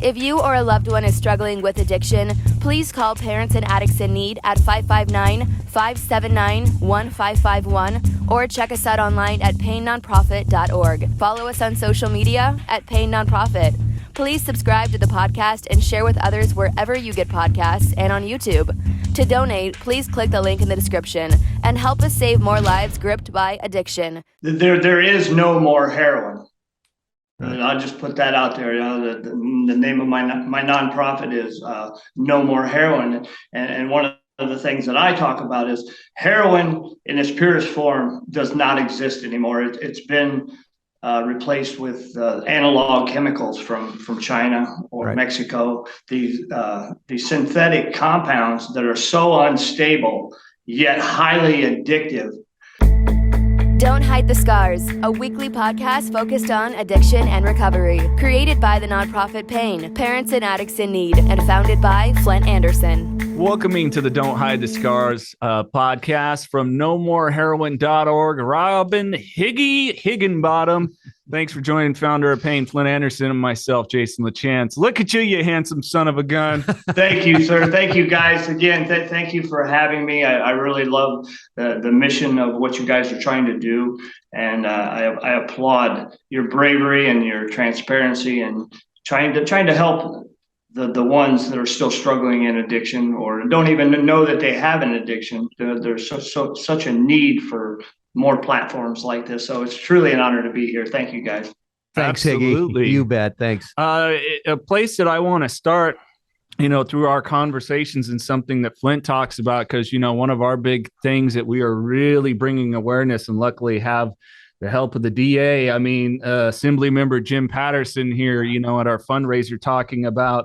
If you or a loved one is struggling with addiction, please call Parents and Addicts in Need at 559-579-1551 or check us out online at painnonprofit.org. Follow us on social media at Pain Nonprofit. Please subscribe to the podcast and share with others wherever you get podcasts and on YouTube. To donate, please click the link in the description and help us save more lives gripped by addiction. There is no more heroin. Right. I'll just put that out there. The name of my nonprofit is No More Heroin. And one of the things that I talk about is heroin in its purest form does not exist anymore. It's been replaced with analog chemicals from China or right. Mexico. These synthetic compounds that are so unstable yet highly addictive. Don't Hide the Scars, a weekly podcast focused on addiction and recovery. Created by the nonprofit Pain, Parents and Addicts in Need, and founded by Flindt Andersen. Welcoming to the Don't Hide the Scars podcast from nomoreheroin.org, Robin Higgy Higginbotham. Thanks for joining founder of Pain, Flindt Andersen, and myself, Jason LaChance. Look at you, you handsome son of a gun. Thank you, sir. Thank you, guys. Again, thank you for having me. I really love the mission of what you guys are trying to do. And I applaud your bravery and your transparency and trying to help the ones that are still struggling in addiction or don't even know that they have an addiction. There's such a need for more platforms like this. So it's truly an honor to be here. Thank you, guys. Thanks, Absolutely. Higgy. You bet. Thanks. A place that I want to start, through our conversations and something that Flindt talks about, because, one of our big things that we are really bringing awareness and luckily have the help of the DA. Assembly member Jim Patterson here, at our fundraiser talking about,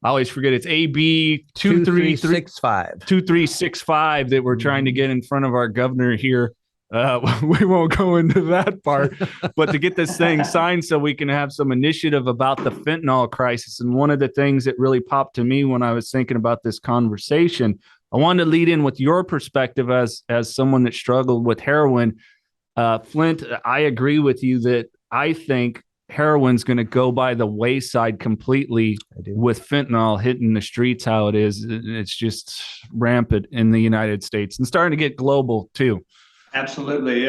I always forget, it's AB 2365 that we're trying to get in front of our governor here. We won't go into that part, but to get this thing signed so we can have some initiative about the fentanyl crisis. And one of the things that really popped to me when I was thinking about this conversation, I wanted to lead in with your perspective as someone that struggled with heroin. Flindt, I agree with you that I think heroin's going to go by the wayside completely with fentanyl hitting the streets how it is. It's just rampant in the United States and starting to get global too. Absolutely.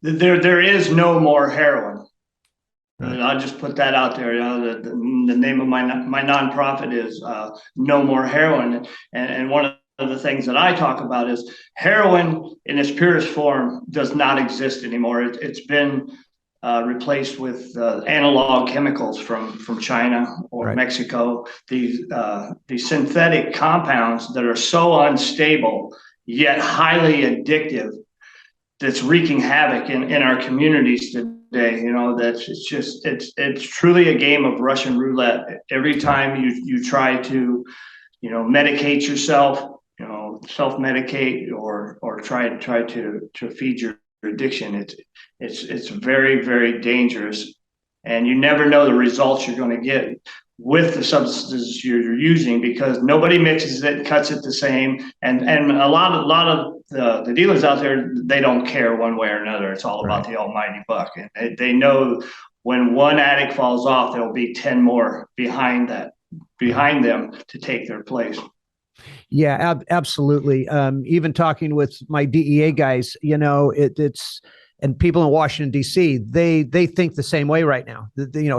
There is no more heroin. Right. I'll just put that out there. The name of my nonprofit is No More Heroin. And one of the things that I talk about is heroin in its purest form does not exist anymore. It's been replaced with analog chemicals from China or right. Mexico. These synthetic compounds that are so unstable yet highly addictive, that's wreaking havoc in our communities today. It's truly a game of Russian roulette. Every time you try to, medicate yourself, self-medicate or try to feed your addiction, it's very, very dangerous, and you never know the results you're going to get with the substances you're using, because nobody mixes it, cuts it the same, and a lot of the dealers out there, they don't care one way or another. It's all about the almighty buck, and they know when one addict falls off, there'll be 10 more behind them to take their place. Yeah, absolutely. Even talking with my DEA guys, it's. And people in Washington, D.C., they think the same way right now.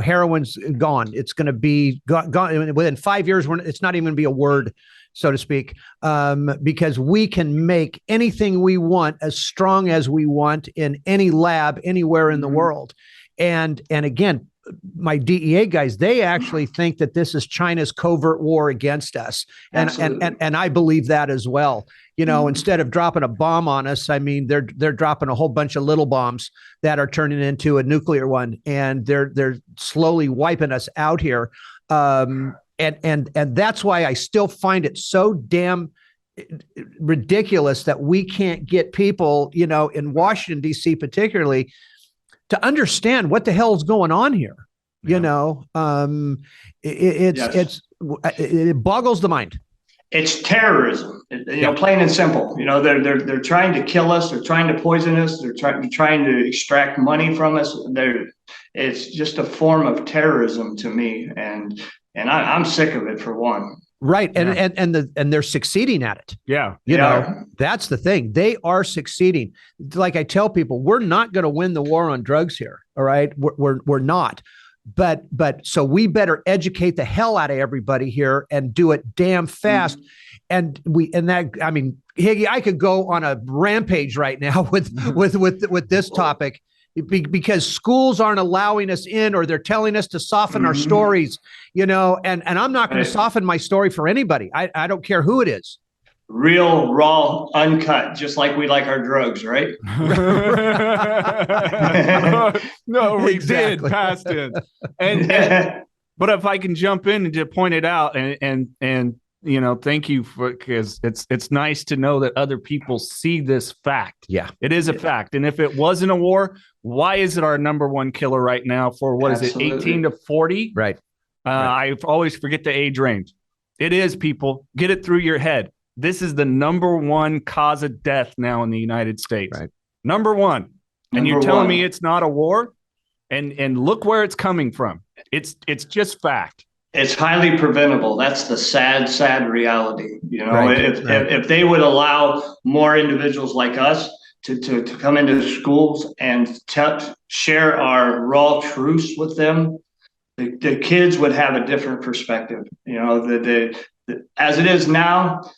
Heroin's gone. It's going to be gone within 5 years. It's not even going to be a word, so to speak, because we can make anything we want as strong as we want in any lab anywhere in the world. And again, my DEA guys, they actually think that this is China's covert war against us. And I believe that as well. Instead of dropping a bomb on us, they're dropping a whole bunch of little bombs that are turning into a nuclear one, and they're slowly wiping us out here. And that's why I still find it so damn ridiculous that we can't get people, in Washington, D.C. particularly, to understand what the hell's going on here. It boggles the mind. it's terrorism, plain and simple. They're trying to kill us. They're trying to poison us. They're trying to extract money from us. It's just a form of terrorism to me. And I'm sick of it, for one. Right. And they're succeeding at it. Yeah. That's the thing. They are succeeding. Like I tell people, we're not going to win the war on drugs here. All right. We're not. But so we better educate the hell out of everybody here and do it damn fast. Mm-hmm. Higgy, I could go on a rampage right now with this topic, because schools aren't allowing us in, or they're telling us to soften our stories, and I'm not going to soften my story for anybody. I don't care who it is. Real, raw, uncut, just like we like our drugs, right? No, we Exactly. did past it. But if I can jump in and just point it out, and thank you because it's nice to know that other people see this fact. Yeah, it is a fact. And if it wasn't a war, why is it our number one killer right now for Absolutely. Is it 18 to 40? Right. I always forget the age range. It is, people. Get it through your head. This is the number one cause of death now in the United States. Right. Number one. And you're telling me it's not a war? And look where it's coming from. It's just fact. It's highly preventable. That's the sad reality. Right. If they would allow more individuals like us to come into schools and share our raw truths with them, the kids would have a different perspective. As it is now,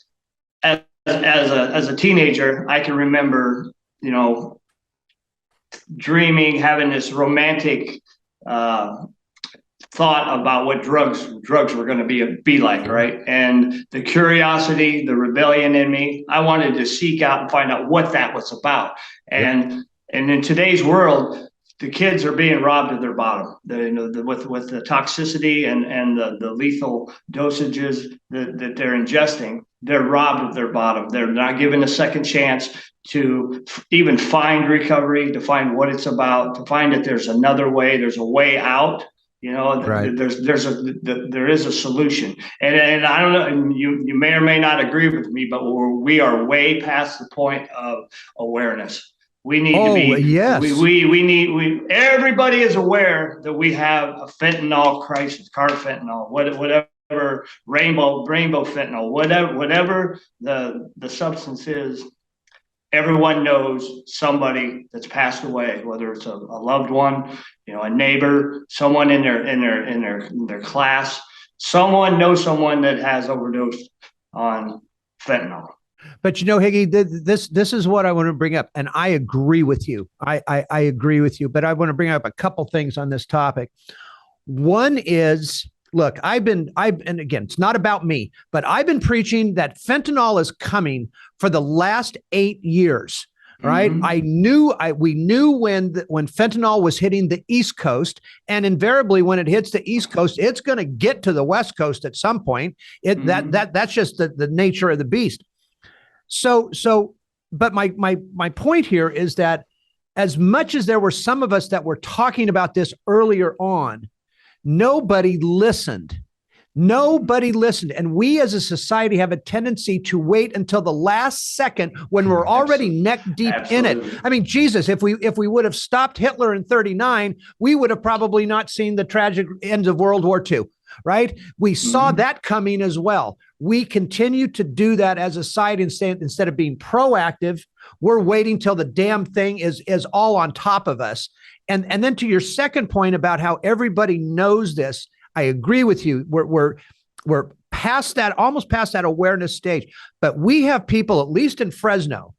as a teenager, I can remember, dreaming, having this romantic thought about what drugs were going to be like, right? And the curiosity, the rebellion in me, I wanted to seek out and find out what that was about. And in today's world, the kids are being robbed of their bottom. With the toxicity and the lethal dosages that they're ingesting, they're robbed of their bottom. They're not given a second chance to even find recovery, to find what it's about, to find that there's another way, there's a way out. Right. There is a solution, and I don't know, and you may or may not agree with me, but we are way past the point of awareness. We need to be. Yes. Everybody is aware that we have a fentanyl crisis, carfentanil, whatever, rainbow fentanyl, whatever the substance is. Everyone knows somebody that's passed away, whether it's a loved one, a neighbor, someone in their class. Someone knows someone that has overdosed on fentanyl. But Higgy, this is what I want to bring up, and I agree with you. I agree with you, but I want to bring up a couple things on this topic. One is, look, and again, it's not about me, but I've been preaching that fentanyl is coming for the last 8 years. Right. Mm-hmm. We knew when fentanyl was hitting the East Coast, and invariably when it hits the East Coast, it's going to get to the West Coast at some point. That's just the nature of the beast. But my point here is that as much as there were some of us that were talking about this earlier on, nobody listened. And we as a society have a tendency to wait until the last second when we're already neck deep in it. I mean, Jesus, if we would have stopped Hitler in 1939, we would have probably not seen the tragic end of World War II, right? We saw that coming as well. We continue to do that as a society instead of being proactive. We're waiting till the damn thing is all on top of us. And then to your second point about how everybody knows this, I agree with you. We're past that, almost past that awareness stage. But we have people, at least in Fresno,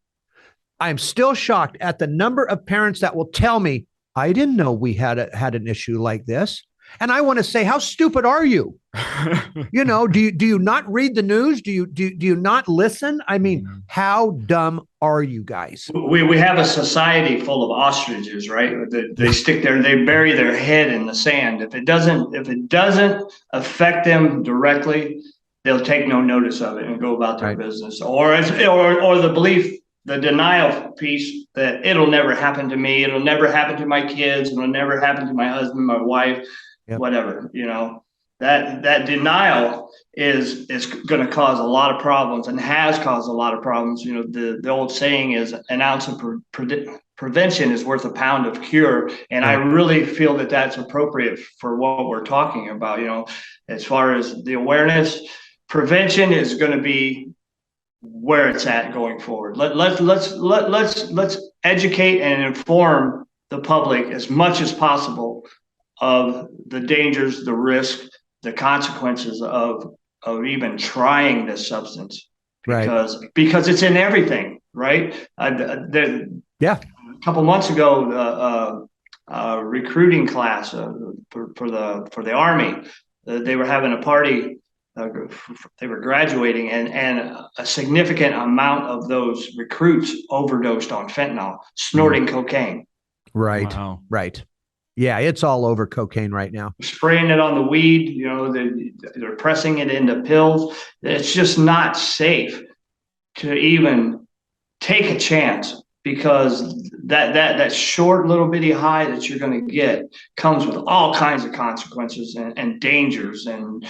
I'm still shocked at the number of parents that will tell me, I didn't know we had an issue like this. And I want to say, how stupid are you? Do you not read the news? Do you not listen? I mean, how dumb are you guys? We have a society full of ostriches, right? They bury their head in the sand. If it doesn't affect them directly, they'll take no notice of it and go about their business. Or the belief, the denial piece that it'll never happen to me, it'll never happen to my kids, it'll never happen to my husband, my wife. Yep. Whatever, that denial is going to cause a lot of problems and has caused a lot of problems. You know, the old saying is an ounce of prevention is worth a pound of cure. And I really feel that that's appropriate for what we're talking about. You know, as far as the awareness, prevention is going to be where it's at going forward. Let's educate and inform the public as much as possible of the dangers, the risk, the consequences of even trying this substance, because it's in everything, right? A couple months ago, recruiting class for the Army, they were having a party. They were graduating, and a significant amount of those recruits overdosed on fentanyl, snorting cocaine. Right. Wow. Right. Yeah, it's all over cocaine right now. Spraying it on the weed, you know, they're pressing it into pills. It's just not safe to even take a chance, because that short little bitty high that you're going to get comes with all kinds of consequences and dangers, and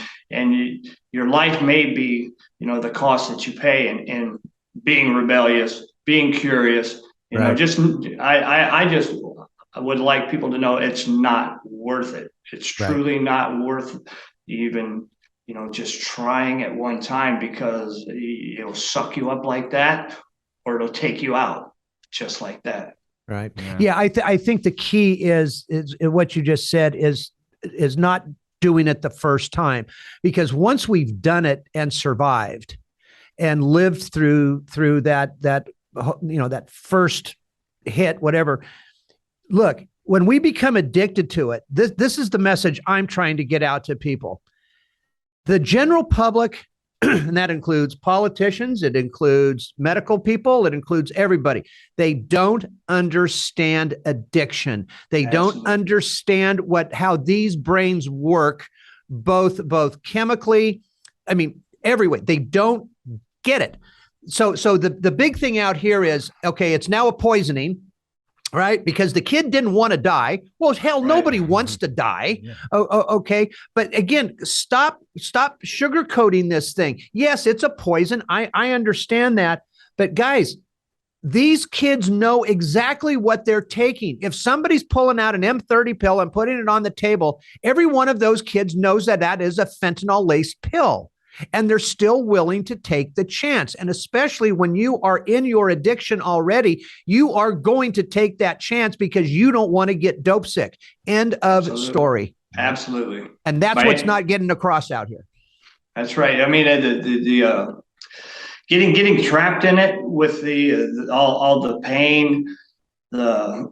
your life may be, you know, the cost that you pay in being rebellious, being curious. You know, just I would like people to know it's not worth it. It's truly not worth even, you know, just trying at one time, because it'll suck you up like that, or it'll take you out just like that. Right. Yeah. I think the key is what you just said is not doing it the first time, because once we've done it and survived and lived through that, you know, that first hit, whatever. Look, when we become addicted to it, this is the message I'm trying to get out to people. The general public, and that includes politicians, it includes medical people, it includes everybody. They don't understand addiction. They don't understand how these brains work, both chemically, I mean, every way. They don't get it. So the big thing out here is, okay, it's now a poisoning. Right? Because the kid didn't want to die. Well, hell, nobody wants to die. Yeah. Okay. But again, stop sugarcoating this thing. Yes, it's a poison. I understand that. But guys, these kids know exactly what they're taking. If somebody's pulling out an M30 pill and putting it on the table, every one of those kids knows that is a fentanyl-laced pill. And they're still willing to take the chance. And especially when you are in your addiction already, you are going to take that chance because you don't want to get dope sick. End of story. Absolutely. And that's what's not getting across out here. That's right. I mean, the getting trapped in it with all the pain, the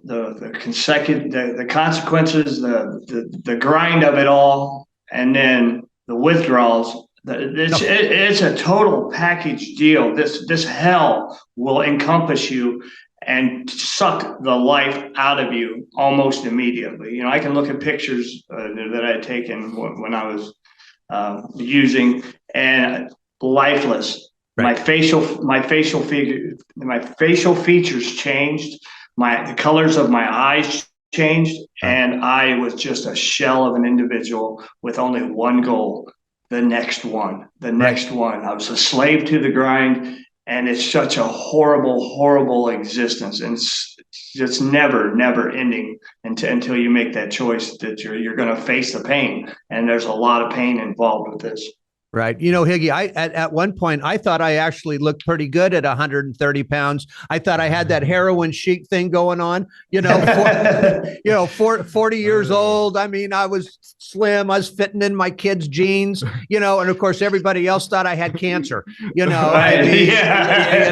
consequences, the grind of it all, and then the withdrawals. It's a total package deal. This hell will encompass you and suck the life out of you almost immediately. You know, I can look at pictures that I had taken when I was using, and lifeless. Right. My facial features changed. The colors of my eyes changed, and I was just a shell of an individual with only one goal. The next one. I was a slave to the grind, and it's such a horrible, horrible existence. And it's just never ending until you make that choice that you're going to face the pain. And there's a lot of pain involved with this. Right. You know, Higgy, at one point, I thought I actually looked pretty good at 130 pounds. I thought I had that heroin chic thing going on, 40 years old. I mean, I was slim. I was fitting in my kids' jeans, and of course, everybody else thought I had cancer, Right.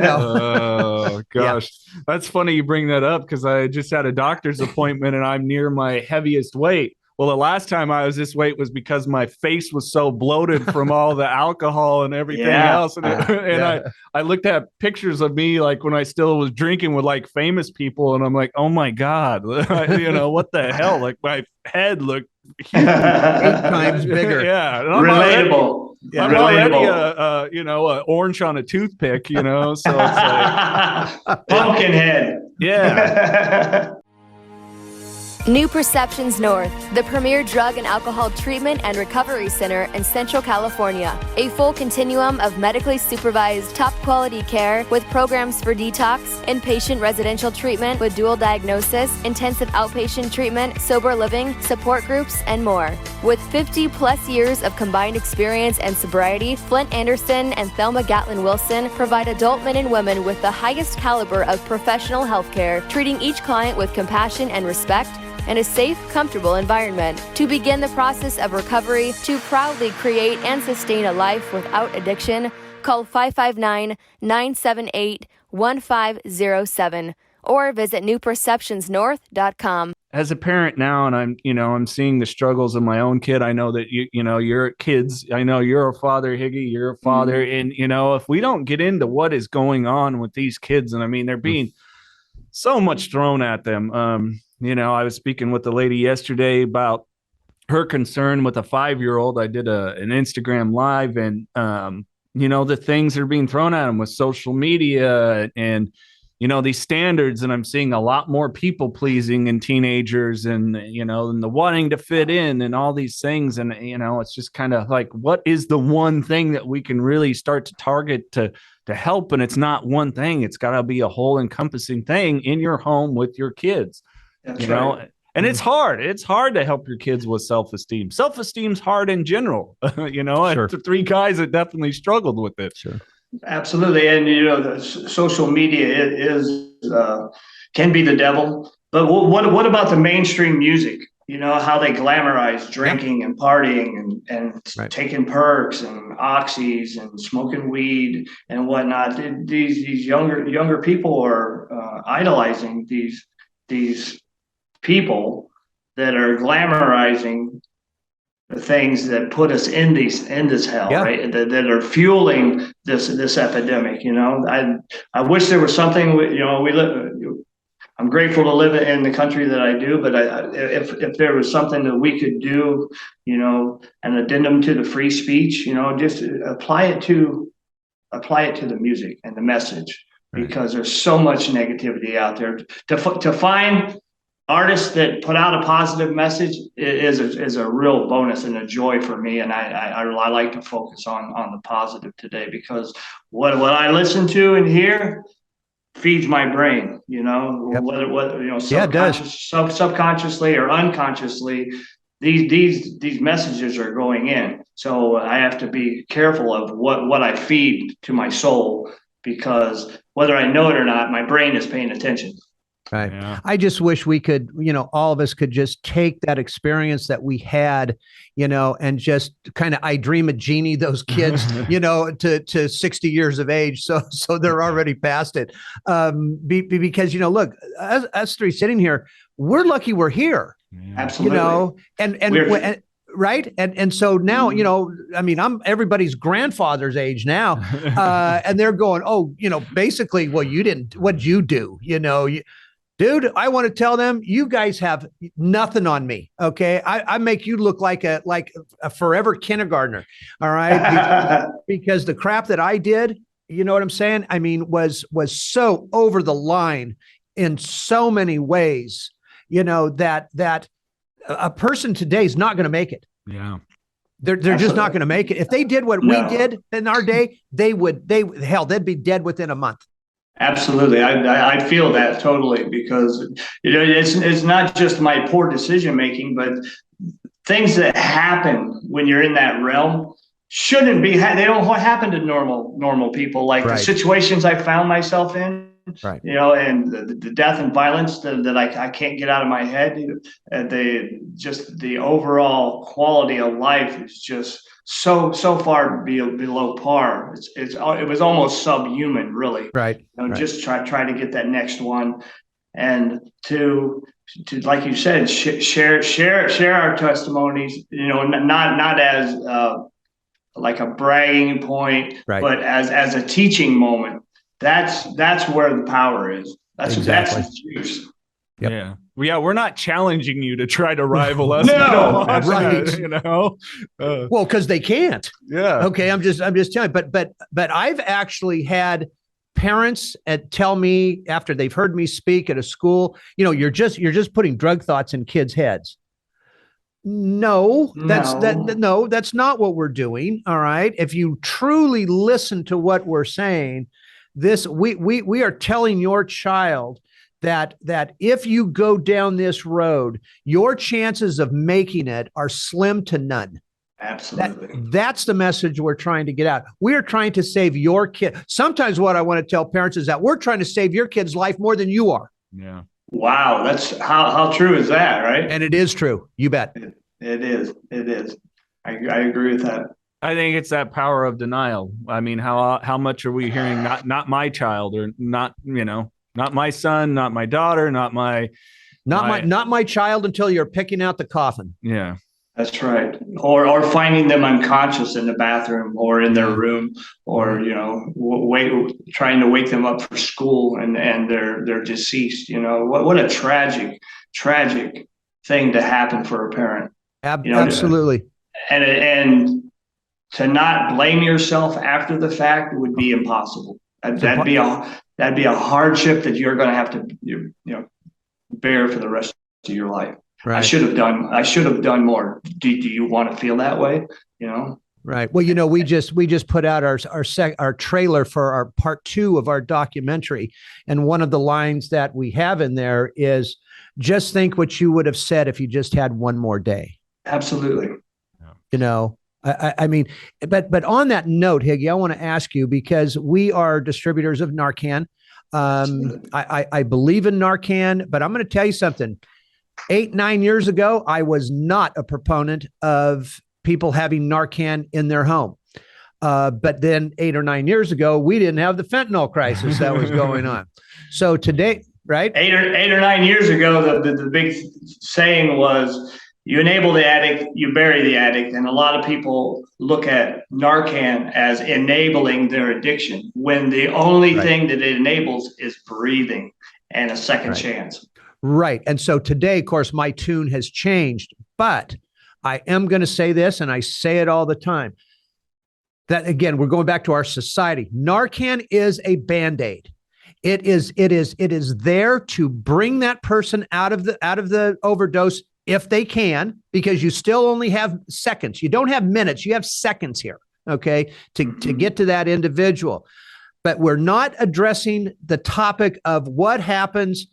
Oh, gosh. Yeah. That's funny you bring that up, because I just had a doctor's appointment and I'm near my heaviest weight. Well, the last time I was this weight was because my face was so bloated from all the alcohol and everything else. And I looked at pictures of me like when I still was drinking with like famous people, and I'm like, oh my God, what the hell? Like my head looked huge. 8 times bigger. Yeah. Relatable. I'm already a orange on a toothpick, so it's like pumpkin head. Yeah. New Perceptions North, the premier drug and alcohol treatment and recovery center in Central California. A full continuum of medically supervised, top-quality care with programs for detox, inpatient residential treatment with dual diagnosis, intensive outpatient treatment, sober living, support groups, and more. With 50-plus years of combined experience and sobriety, Flindt, Andersen, and Thelma Gatlin Wilson provide adult men and women with the highest caliber of professional health care, treating each client with compassion and respect, and a safe, comfortable environment. To begin the process of recovery, to proudly create and sustain a life without addiction, call 559-978-1507 or visit newperceptionsnorth.com. As a parent now, and I'm seeing the struggles of my own kid. I know that you're kids. I know you're a father, Higgy, you're a father. And, if we don't get into what is going on with these kids, and I mean, they're being so much thrown at them. I was speaking with the lady yesterday about her concern with a 5-year-old. I did an Instagram live, and, the things that are being thrown at them with social media and, these standards. And I'm seeing a lot more people pleasing in teenagers and, and the wanting to fit in and all these things. And, it's just kind of like, what is the one thing that we can really start to target to help? And it's not one thing. It's got to be a whole encompassing thing in your home with your kids. That's right. And it's hard. It's hard to help your kids with self-esteem. Self-esteem's hard in general. Sure. 3 guys that definitely struggled with it. Sure. Absolutely. And, the social media can be the devil. But what about the mainstream music? How they glamorize drinking and partying and Right. taking perks and oxys and smoking weed and whatnot. These younger people are idolizing these people that are glamorizing the things that put us in this hell, Yeah. right? That are fueling this epidemic. I wish there was something. I'm grateful to live in the country that I do, but if there was something that we could do, an addendum to the free speech, just apply it to the music and the message, Right. because there's so much negativity out there. To find artists that put out a positive message is a real bonus and a joy for me. And I like to focus on the positive today, because what I listen to and hear feeds my brain, Yep. it does. Subconsciously or unconsciously, these messages are going in. So I have to be careful of what I feed to my soul, because whether I know it or not, my brain is paying attention. Right. Yeah. I just wish we could, all of us could just take that experience that we had, and just kind of, I dream a genie those kids, to 60 years of age. So they're already past it. Because, look, us 3 sitting here, we're lucky we're here, Absolutely. and right. And so now, I'm everybody's grandfather's age now. And they're going, basically, well, what'd you do? Dude, I want to tell them, you guys have nothing on me. Okay. I make you look like a forever kindergartner. All right. Because the crap that I did, you know what I'm saying? I mean, was so over the line in so many ways, that a person today is not going to make it. Yeah. They're just not going to make it. If they did what we did in our day, they'd be dead within a month. Absolutely. I feel that totally, because it's not just my poor decision making, but things that happen when you're in that realm shouldn't be. They don't happen to normal people. Like Right. the situations I found myself in, Right. and the death and violence that I can't get out of my head. The overall quality of life is just so far below par. It was almost subhuman, really. Right. Right. Just try to get that next one, and to like you said, share our testimonies. Not as like a bragging point, Right. but as a teaching moment. That's where the power is. Exactly. That's the juice. Yep. Yeah. Yeah. We're not challenging you to try to rival us. No, right. Well, because they can't. Yeah. Okay, I'm just telling you, but I've actually had parents tell me after they've heard me speak at a school, you're just putting drug thoughts in kids' heads. No, that's not what we're doing. All right. If you truly listen to what we're saying, we are telling your child that if you go down this road, your chances of making it are slim to none. Absolutely. That's the message we're trying to get out. We are trying to save your kid. Sometimes what I want to tell parents is that we're trying to save your kid's life more than you are. Yeah. Wow. That's how true is that, right? And it is true. You bet. It is. I agree with that. I think it's that power of denial. I mean, how much are we hearing? Not my child, or not my son, not my daughter, not my child until you're picking out the coffin. Yeah. That's right. Or finding them unconscious in the bathroom or in their room, or trying to wake them up for school and they're deceased. What a tragic thing to happen for a parent. Absolutely. And to not blame yourself after the fact would be impossible. That'd be a hardship that you're going to have to bear for the rest of your life. Right. I should have done more. Do you want to feel that way? Right. Well, we just put out our trailer for our part 2 of our documentary, and one of the lines that we have in there is, "Just think what you would have said if you just had one more day." Absolutely. I mean, but on that note, Higgy, I want to ask you, because we are distributors of Narcan. I believe in Narcan, but I'm going to tell you something. 8-9 years ago, I was not a proponent of people having Narcan in their home. But then 8 or 9 years ago, we didn't have the fentanyl crisis that was going on. So today, right? 8 or 9 years ago, the big saying was, you enable the addict, you bury the addict. And a lot of people look at Narcan as enabling their addiction, when the only thing that it enables is breathing and a second chance. Right. And so today, of course, my tune has changed, but I am going to say this, and I say it all the time, that again, we're going back to our society. Narcan is a Band-Aid. It is there to bring that person out of the overdose if they can, because you still only have seconds. You don't have minutes, you have seconds here, okay, to get to that individual. But we're not addressing the topic of what happens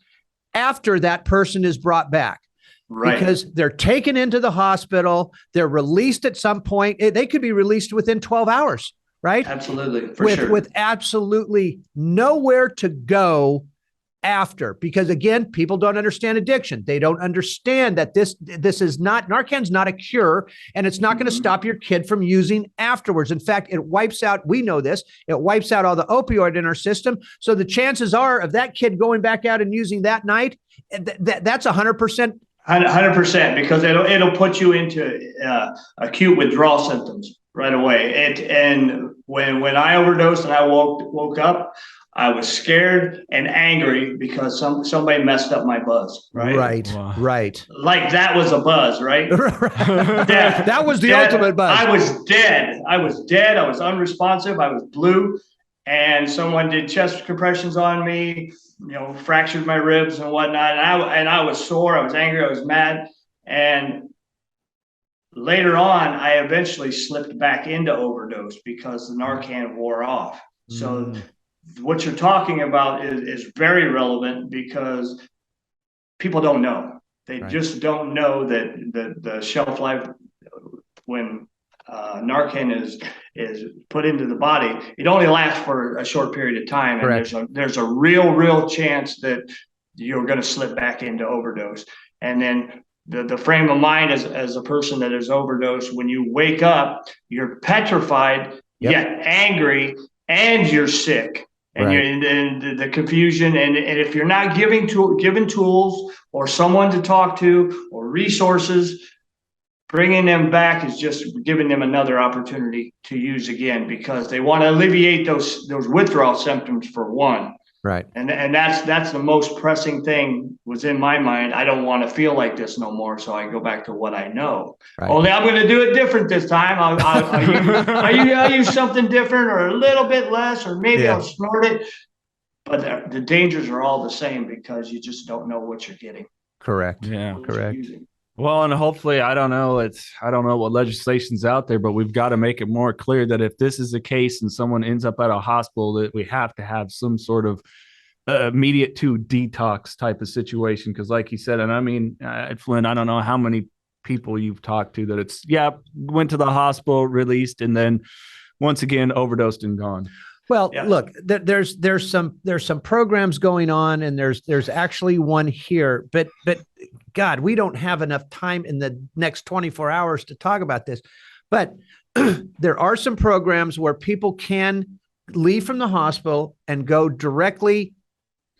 after that person is brought back. Right. Because they're taken into the hospital, they're released at some point. They could be released within 12 hours, right? Absolutely, with absolutely nowhere to go after, because again, people don't understand addiction. They don't understand that this is not, Narcan's not a cure, and it's not going to stop your kid from using afterwards. In fact, it wipes out, we know this, it wipes out all the opioid in our system. So the chances are of that kid going back out and using that night, that's 100%. 100%, because it'll put you into acute withdrawal symptoms right away. And when I overdosed and I woke up, I was scared and angry because somebody messed up my buzz. Right. Wow. Right. Like that was a buzz, right? That was the ultimate buzz. I was dead. I was unresponsive. I was blue, and someone did chest compressions on me. Fractured my ribs and whatnot. And I was sore. I was angry. I was mad. And later on, I eventually slipped back into overdose because the Narcan wore off. So what you're talking about is very relevant, because people don't know. They just don't know that the shelf life when Narcan is put into the body, it only lasts for a short period of time. Correct. And there's a real chance that you're going to slip back into overdose. And then the frame of mind as a person that is overdosed, when you wake up, you're petrified, yet angry, and you're sick. And the confusion, and if you're not given tools or someone to talk to or resources, bringing them back is just giving them another opportunity to use again, because they want to alleviate those withdrawal symptoms for one. Right. And that's the most pressing thing was in my mind. I don't want to feel like this no more. So I go back to what I know. Right. Only I'm going to do it different this time. I'll use something different, or a little bit less, or maybe I'll snort it. but the dangers are all the same because you just don't know what you're getting. Correct. Yeah. what you're Correct. using. Well, and hopefully, I don't know what legislation's out there, but we've got to make it more clear that if this is the case and someone ends up at a hospital, that we have to have some sort of immediate to detox type of situation. Because like you said, and I mean, at Flindt, I don't know how many people you've talked to that went to the hospital, released, and then once again overdosed and gone. Well, look, there's some programs going on, and there's actually one here, but God, we don't have enough time in the next 24 hours to talk about this. But there are some programs where people can leave from the hospital and go directly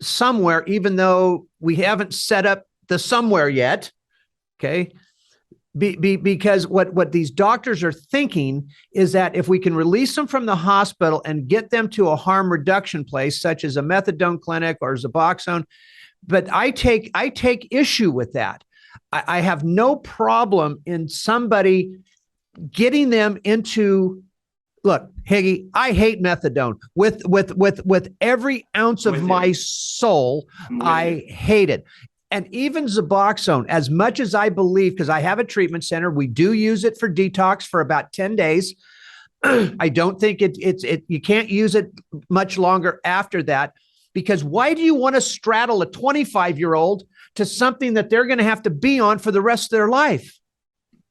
somewhere, even though we haven't set up the somewhere yet. Okay. Because what these doctors are thinking is that if we can release them from the hospital and get them to a harm reduction place, such as a methadone clinic or Suboxone, but I take issue with that. I have no problem in somebody getting them into. Look, Higgy, I hate methadone with every ounce of my soul. I hate it. And even Suboxone, as much as I believe, because I have a treatment center, we do use it for detox for about 10 days. I don't think you can't use it much longer after that, because why do you want to straddle a 25-year-old to something that they're going to have to be on for the rest of their life?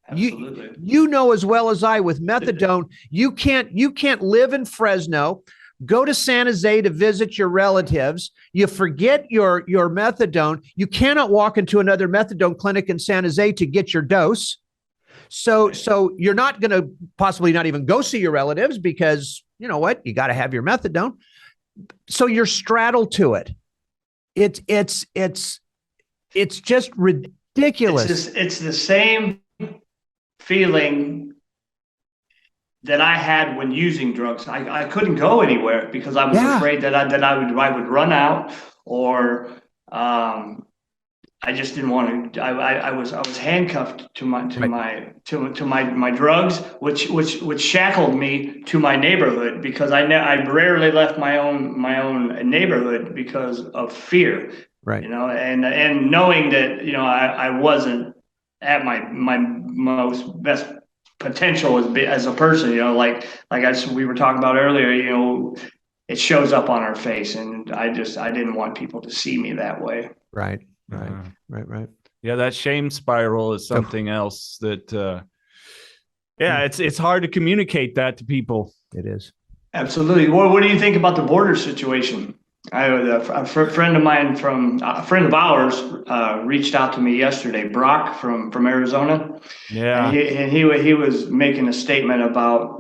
Absolutely. You know as well as I, with methadone, you can't live in Fresno, go to San Jose to visit your relatives. You forget your methadone. You cannot walk into another methadone clinic in San Jose to get your dose. So you're not going to possibly not even go see your relatives because you know what? You got to have your methadone. So you're straddled to it. It's just ridiculous. It's the same feeling that I had when using drugs. I couldn't go anywhere because I was afraid that I would run out, or I just didn't want to. I was handcuffed to my drugs, which shackled me to my neighborhood, because I rarely left my own neighborhood because of fear. Right. You know, and knowing that, you know, I wasn't at my most best potential as a person, you know, like we were talking about earlier, you know, it shows up on our face, and I didn't want people to see me that way. Right. Yeah, that shame spiral is something else that it's hard to communicate that to people. It is. Absolutely. What do you think about the border situation? A friend of mine a friend of ours reached out to me yesterday, Brock from Arizona. Yeah. And he was making a statement about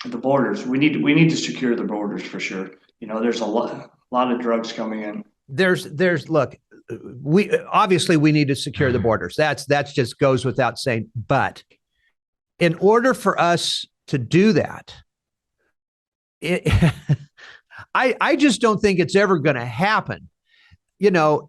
the borders. We need to secure the borders for sure. You know, there's a lot of drugs coming in. Look, we obviously need to secure the borders. That's just goes without saying. But in order for us to do that, I just don't think it's ever going to happen. You know,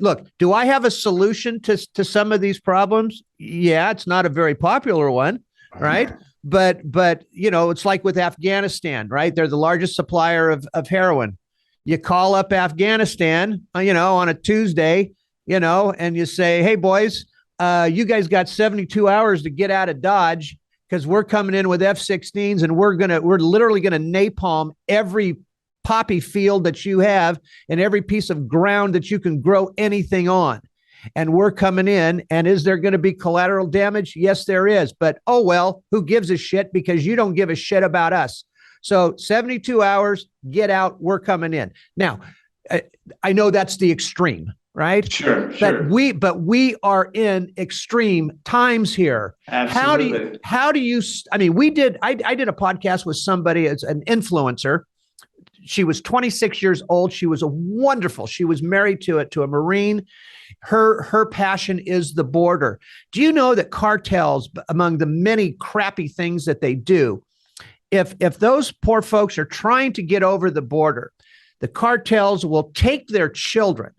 look, do I have a solution to some of these problems? Yeah, it's not a very popular one, right? But you know, it's like with Afghanistan, right? They're the largest supplier of heroin. You call up Afghanistan, you know, on a Tuesday, you know, and you say, hey, boys, you guys got 72 hours to get out of Dodge, because we're coming in with F-16s, and we're literally going to napalm every poppy field that you have and every piece of ground that you can grow anything on. And we're coming in, and is there going to be collateral damage? Yes, there is. But, oh, well, who gives a shit, because you don't give a shit about us. So 72 hours, get out, we're coming in. Now, I know that's the extreme, right? Sure. But we are in extreme times here. Absolutely. How do you, I mean, I did a podcast with somebody as an influencer. She was 26 years old. She was she was married to a Marine. Her passion is the border. Do you know that cartels, among the many crappy things that they do, if those poor folks are trying to get over the border, the cartels will take their children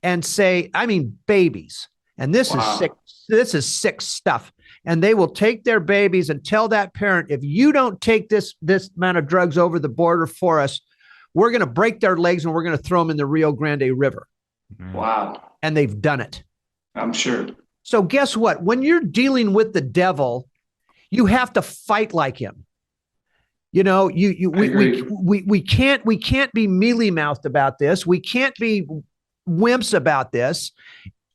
and say, I mean, babies, and this is sick. This is sick stuff. And they will take their babies and tell that parent, if you don't take this amount of drugs over the border for us, we're going to break their legs and we're going to throw them in the Rio Grande River. Wow. And they've done it. I'm sure. So guess what? When you're dealing with the devil, you have to fight like him. We can't be mealy-mouthed about this. We can't be wimps about this.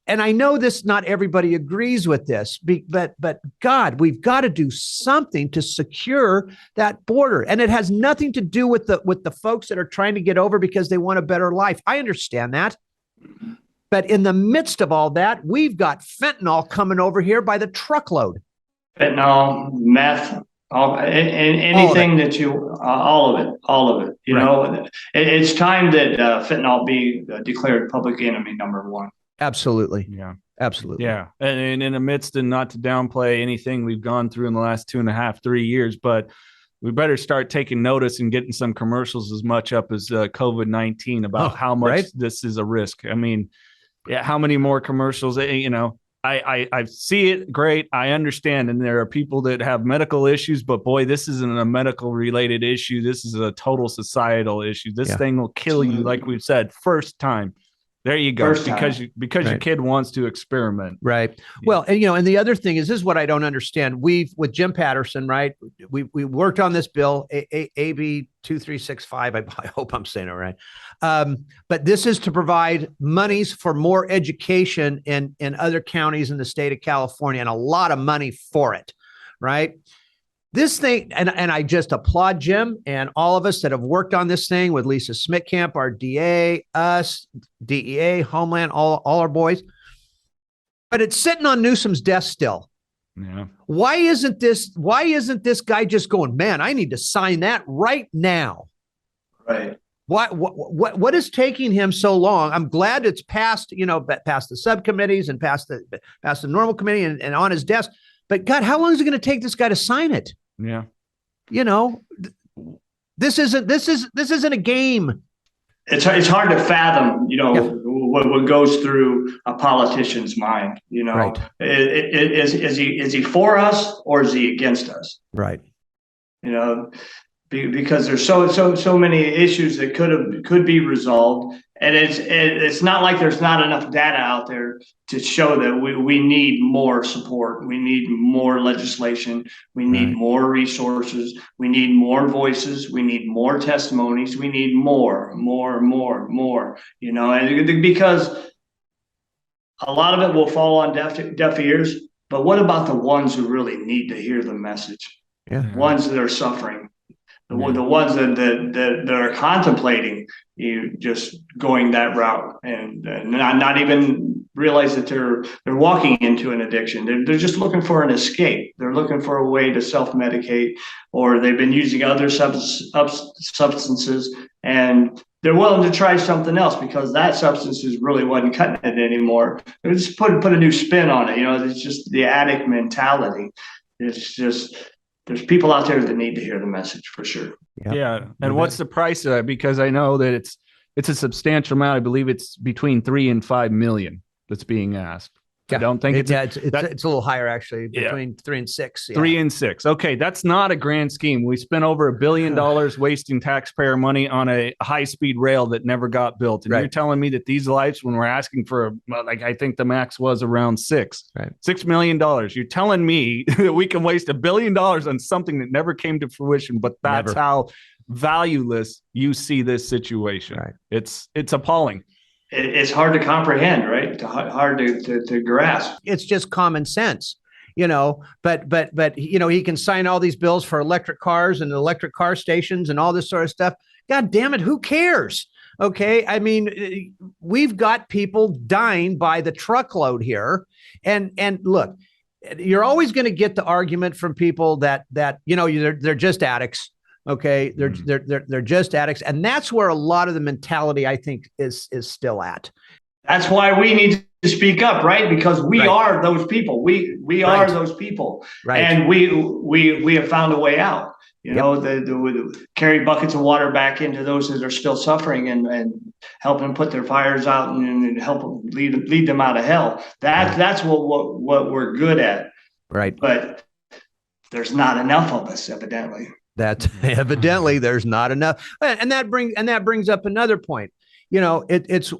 And I know this, not everybody agrees with this, but God, we've got to do something to secure that border. And it has nothing to do with the folks that are trying to get over because they want a better life. I understand that. But in the midst of all that, we've got fentanyl coming over here by the truckload. Fentanyl, meth, anything that all of it. It's time that fentanyl be declared public enemy #1. Absolutely. Yeah. Absolutely. Yeah. And in the midst, and not to downplay anything we've gone through in the last 2.5, 3 years, but we better start taking notice and getting some commercials as much up as COVID-19 about how much this is a risk. I mean, how many more commercials, I see it. Great. I understand. And there are people that have medical issues, but boy, this isn't a medical related issue. This is a total societal issue. This thing will kill you. Like we've said, first time. There you go. Because your kid wants to experiment. Right. Yeah. Well, and the other thing is, this is what I don't understand. With Jim Patterson, right? We worked on this bill, AB 2365. I hope I'm saying it right. But this is to provide monies for more education in other counties in the state of California, and a lot of money for it. Right. This thing, and I just applaud Jim and all of us that have worked on this thing with Lisa Smitkamp, our DA, us, DEA, Homeland, all our boys. But it's sitting on Newsom's desk still. Yeah. Why isn't this guy just going, man, I need to sign that right now? Right. What is taking him so long? I'm glad it's passed, past the subcommittees and past the normal committee and on his desk. But God, how long is it going to take this guy to sign it? Yeah. This isn't a game. It's hard to fathom, what goes through a politician's mind. Right. Is he for us or is he against us? Right. Because there's so many issues that could be resolved, and it's not like there's not enough data out there to show that we need more support, we need more legislation, we need more resources, we need more voices, we need more testimonies, we need more, and because a lot of it will fall on deaf ears. But what about the ones who really need to hear the message? Yeah. Ones that are suffering. The ones that are contemplating just going that route and not even realize that they're walking into an addiction. They're just looking for an escape. They're looking for a way to self-medicate, or they've been using other substances and they're willing to try something else because that substance really wasn't cutting it anymore. They just put a new spin on it. It's just the addict mentality. It's just. There's people out there that need to hear the message for sure. Yeah. And what's the price of that? Because I know that it's a substantial amount. I believe it's between 3 and 5 million that's being asked. Yeah. I don't think it's a little higher, actually, between 3 and 6. Yeah. 3 and 6. Okay. That's not a grand scheme. We spent over $1 billion wasting taxpayer money on a high-speed rail that never got built. And you're telling me that these lives, when we're asking for, I think the max was around $6 million. You're telling me that we can waste $1 billion on something that never came to fruition, but that's how valueless you see this situation. Right. It's appalling. It's hard to comprehend, right? Hard to grasp. It's just common sense, but he can sign all these bills for electric cars and electric car stations and all this sort of stuff. God damn it. Who cares? Okay. I mean, we've got people dying by the truckload here. And look, you're always going to get the argument from people that they're just addicts. Okay. They're just addicts. And that's where a lot of the mentality, I think, is still at. That's why we need to speak up, right? Because we are those people. We are those people. Right. And we have found a way out. The carry buckets of water back into those that are still suffering and help them put their fires out and help them lead them out of hell. That's what we're good at. Right. But there's not enough of us, evidently. That evidently there's not enough. And that brings up another point. You know, it's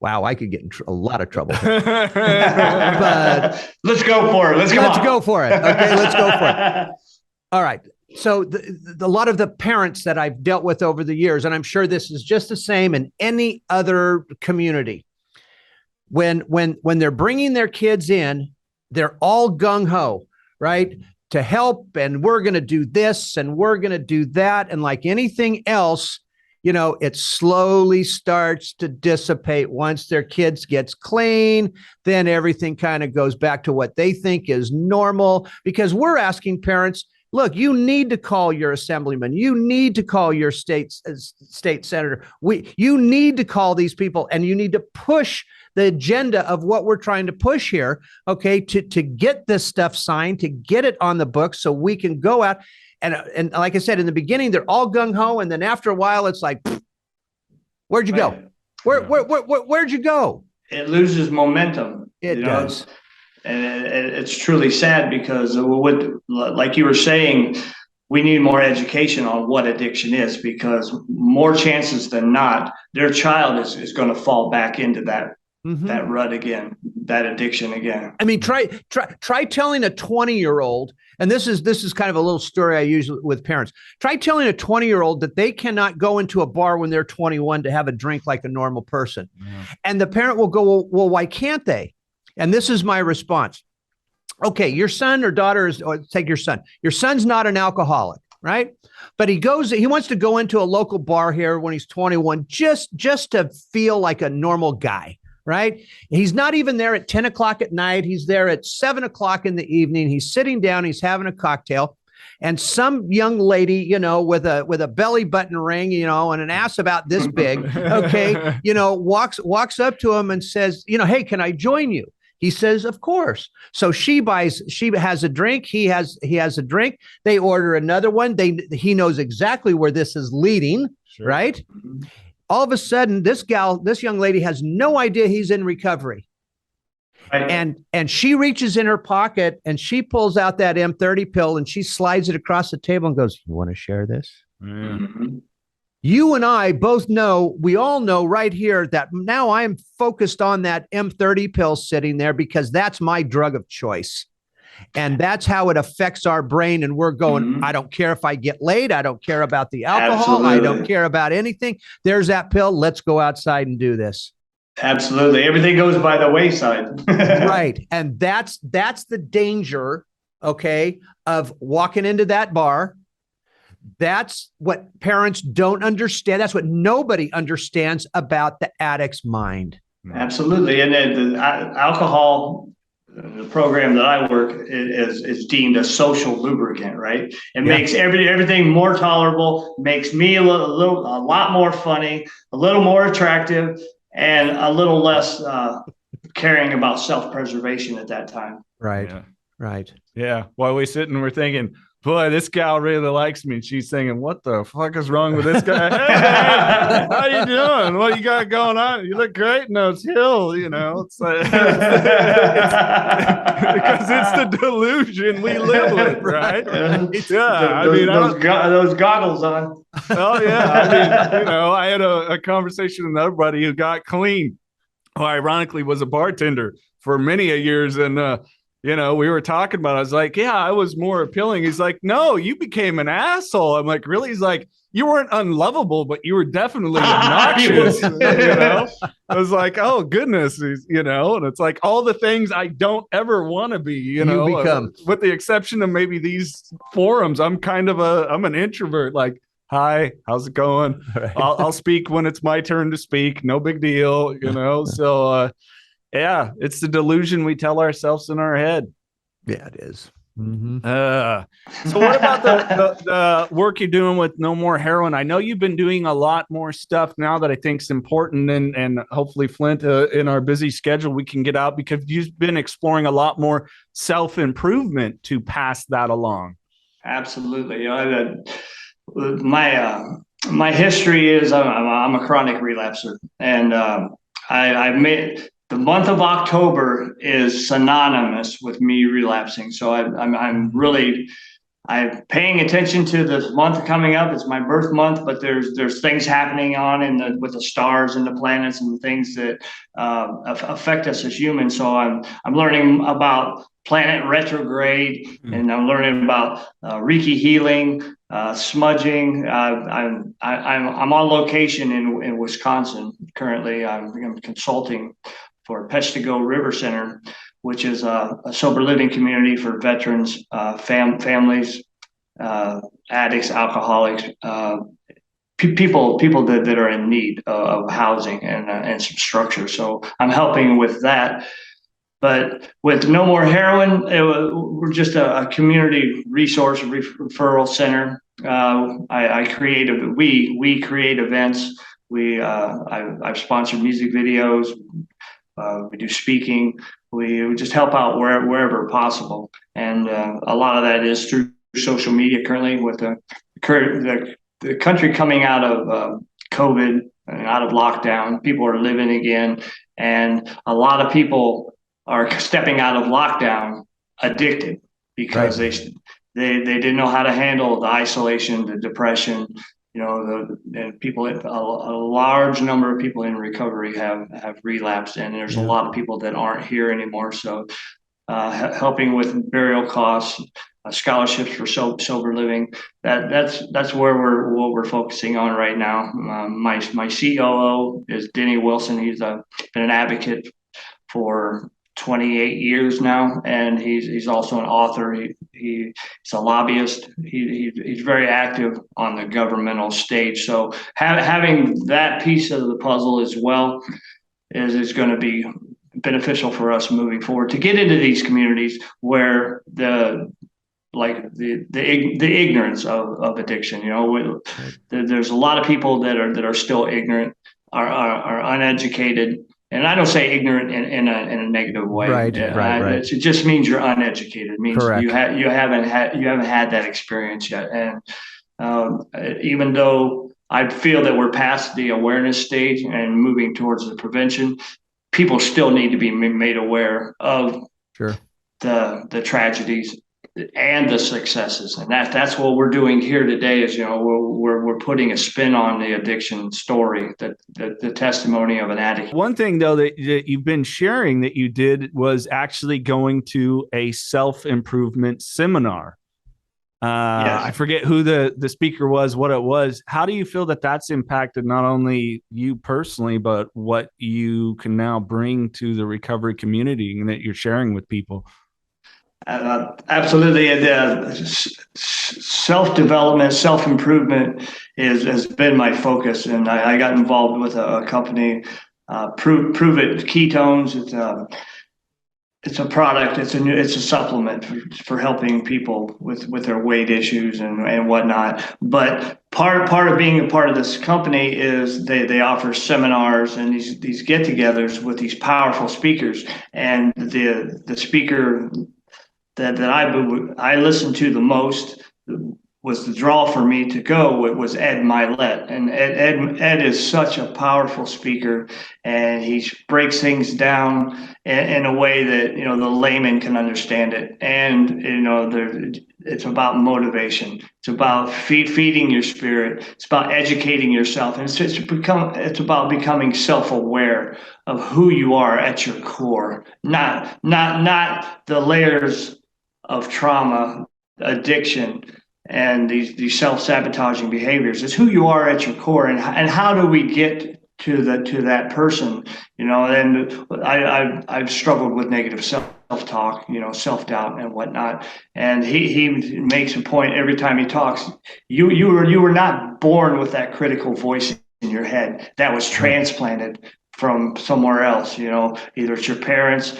wow, I could get in a lot of trouble. But let's go for it. Let's go for it. Okay, let's go for it. All right. So a lot of the parents that I've dealt with over the years, and I'm sure this is just the same in any other community, when they're bringing their kids in, they're all gung ho, right? To help, and we're going to do this and we're going to do that. And like anything else, you know, it slowly starts to dissipate once their kids gets clean. Then everything kind of goes back to what they think is normal, because we're asking parents, look, you need to call your assemblyman. You need to call your state senator. You need to call these people, and you need to push the agenda of what we're trying to push here, okay, to get this stuff signed, to get it on the books so we can go out. And like I said, in the beginning, they're all gung-ho. And then after a while, it's like, where'd you go? Where'd you go? It loses momentum. It does. And it's truly sad, because like you were saying, we need more education on what addiction is, because more chances than not, their child is going to fall back into that rut again, that addiction again. I mean, try telling a 20-year-old, and this is kind of a little story I use with parents. Try telling a 20-year-old that they cannot go into a bar when they're 21 to have a drink like a normal person. Yeah. And the parent will go, well, why can't they? And this is my response. Okay, your son or daughter take your son. Your son's not an alcoholic, right? But he wants to go into a local bar here when he's 21, just to feel like a normal guy, right? He's not even there at 10 o'clock at night. He's there at 7 o'clock in the evening. He's sitting down, he's having a cocktail. And some young lady, you know, with a belly button ring, you know, and an ass about this big, okay, you know, walks up to him and says, you know, hey, can I join you? He says, of course. So she has a drink. He has a drink. They order another one. He knows exactly where this is leading, sure. Right? Mm-hmm. All of a sudden, this young lady has no idea he's in recovery. Right. And she reaches in her pocket and she pulls out that M30 pill and she slides it across the table and goes, you want to share this? Mm-hmm. You and I both know, we all know right here that now I'm focused on that M30 pill sitting there because that's my drug of choice. And that's how it affects our brain. And we're going, I don't care if I get laid. I don't care about the alcohol. Absolutely. I don't care about anything. There's that pill. Let's go outside and do this. Absolutely. Everything goes by the wayside. Right. And that's the danger, okay, of walking into that bar. That's what parents don't understand. That's what nobody understands about the addict's mind. Absolutely. And then the alcohol, the program that I work is deemed a social lubricant, right? It makes everything more tolerable, makes me a lot more funny, a little more attractive, and a little less caring about self-preservation at that time. Right. Yeah. Right. Yeah. While we sit and we're thinking, boy, this gal really likes me. And she's thinking, what the fuck is wrong with this guy? Hey, how you doing? What you got going on? You look great. No, it's Hill, you know. It's like, because it's the delusion we live with, right? Yeah. Those goggles on. Oh, yeah. I mean, you know, I had a conversation with another buddy who got clean, who ironically was a bartender for many years. And, you know, we were talking about it. I was like, yeah, I was more appealing. He's like, no, you became an asshole. I'm like, really? He's like, you weren't unlovable, but you were definitely obnoxious. You know, I was like, oh, goodness, you know, and it's like all the things I don't ever want to be, you know, become. With the exception of maybe these forums. I'm an introvert. Like, hi, how's it going? Right. I'll speak when it's my turn to speak. No big deal, you know, so yeah, it's the delusion we tell ourselves in our head. Yeah, it is. Mm-hmm. So what about the work you're doing with No More Heroin? I know you've been doing a lot more stuff now that I think is important, and hopefully, Flindt, in our busy schedule, we can get out because you've been exploring a lot more self-improvement to pass that along. Absolutely. You know, my history is I'm a chronic relapser, and I've made. The month of October is synonymous with me relapsing. So I'm really I'm paying attention to this month coming up. It's my birth month, but there's things happening on with the stars and the planets and things that affect us as humans. So I'm learning about planet retrograde, and I'm learning about Reiki healing, smudging. I'm on location in Wisconsin currently. I'm consulting for Peshtigo River Center, which is a sober living community for veterans, families, addicts, alcoholics, people that are in need of housing and some structure. So I'm helping with that. But with No More Heroin, we're just a community resource referral center. We create events. I've sponsored music videos. We do speaking. We just help out wherever possible, and a lot of that is through social media. Currently, with the country coming out of COVID and out of lockdown, people are living again, and a lot of people are stepping out of lockdown addicted because they didn't know how to handle the isolation, the depression. And people, a large number of people in recovery have relapsed, and there's a lot of people that aren't here anymore. So helping with burial costs, scholarships for sober living, that's where we're focusing on right now. My COO is Denny Wilson. He's been an advocate for 28 years now, and he's also an author. He's a lobbyist. He's very active on the governmental stage. So having that piece of the puzzle as well is going to be beneficial for us moving forward to get into these communities where the ignorance of addiction. There's a lot of people that are still ignorant, are uneducated. And I don't say ignorant in a negative way. Right. It just means you're uneducated. It means Correct. you haven't had that experience yet. And even though I feel that we're past the awareness stage and moving towards the prevention, people still need to be made aware of the tragedies and the successes, and that's what we're doing here today. Is we're putting a spin on the addiction story, the testimony of an addict. One thing though that you've been sharing that you did was actually going to a self-improvement seminar. Yes. I forget who the speaker was, what it was. How do you feel that that's impacted not only you personally, but what you can now bring to the recovery community and that you're sharing with people? Absolutely. Self-development, self-improvement has been my focus. And I got involved with a company, Prove It Ketones. It's a product. It's a supplement for helping people with their weight issues and whatnot. But part of being a part of this company is they offer seminars and these get-togethers with these powerful speakers. And the speaker that I listened to the most was the draw for me to go. It was Ed Milet, and Ed is such a powerful speaker, and he breaks things down in a way that the layman can understand it. And it's about motivation. It's about feeding your spirit. It's about educating yourself, and it's about becoming self-aware of who you are at your core, not the layers of trauma, addiction, and these self-sabotaging behaviors. It's who you are at your core, and how do we get to that person? And I've struggled with negative self-talk, self-doubt and whatnot. And he makes a point every time he talks. You were not born with that critical voice in your head. That was transplanted from somewhere else. Either it's your parents,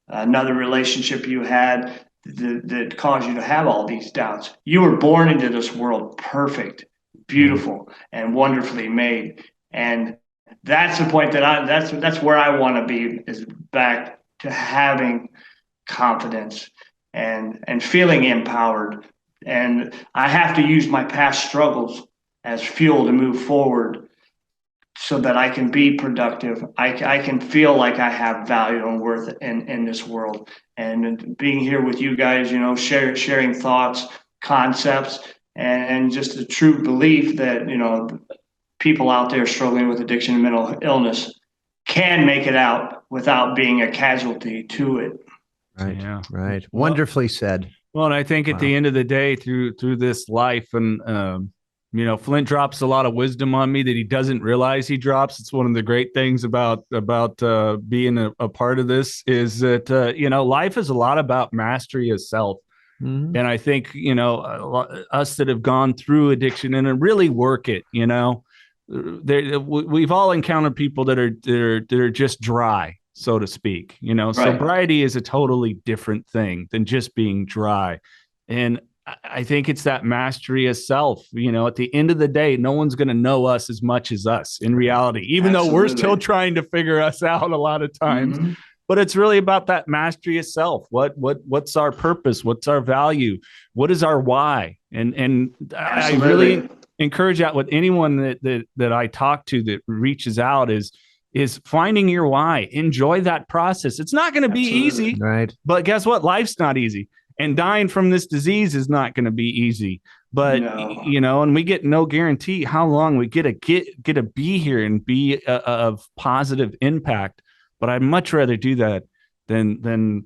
another relationship you had that caused you to have all these doubts. You were born into this world perfect, beautiful, and wonderfully made. And that's the point that's where I want to be, is back to having confidence and feeling empowered. And I have to use my past struggles as fuel to move forward so that I can be productive. I can feel like I have value and worth in this world. And being here with you guys, sharing thoughts concepts and just a true belief that, people out there struggling with addiction and mental illness can make it out without being a casualty to it. Right. Yeah. Right. Wonderfully said. Well, and I think at the end of the day, through this life, and Flindt drops a lot of wisdom on me that he doesn't realize he drops. It's one of the great things about being a part of this is that life is a lot about mastery of self. Mm-hmm. And I think us that have gone through addiction and really work it, we've all encountered people that are just dry, so to speak. Right. Sobriety is a totally different thing than just being dry. And I think it's that mastery of self. At the end of the day, no one's going to know us as much as us in reality, even though we're still trying to figure us out a lot of times. Mm-hmm. But it's really about that mastery of self. What's our purpose? What's our value? What is our why? And I really encourage that with anyone that I talk to that reaches out is finding your why. Enjoy that process. It's not going to be easy, right? But guess what? Life's not easy, and dying from this disease is not going to be easy. But and we get no guarantee how long we get to be here and be of positive impact. But I'd much rather do that than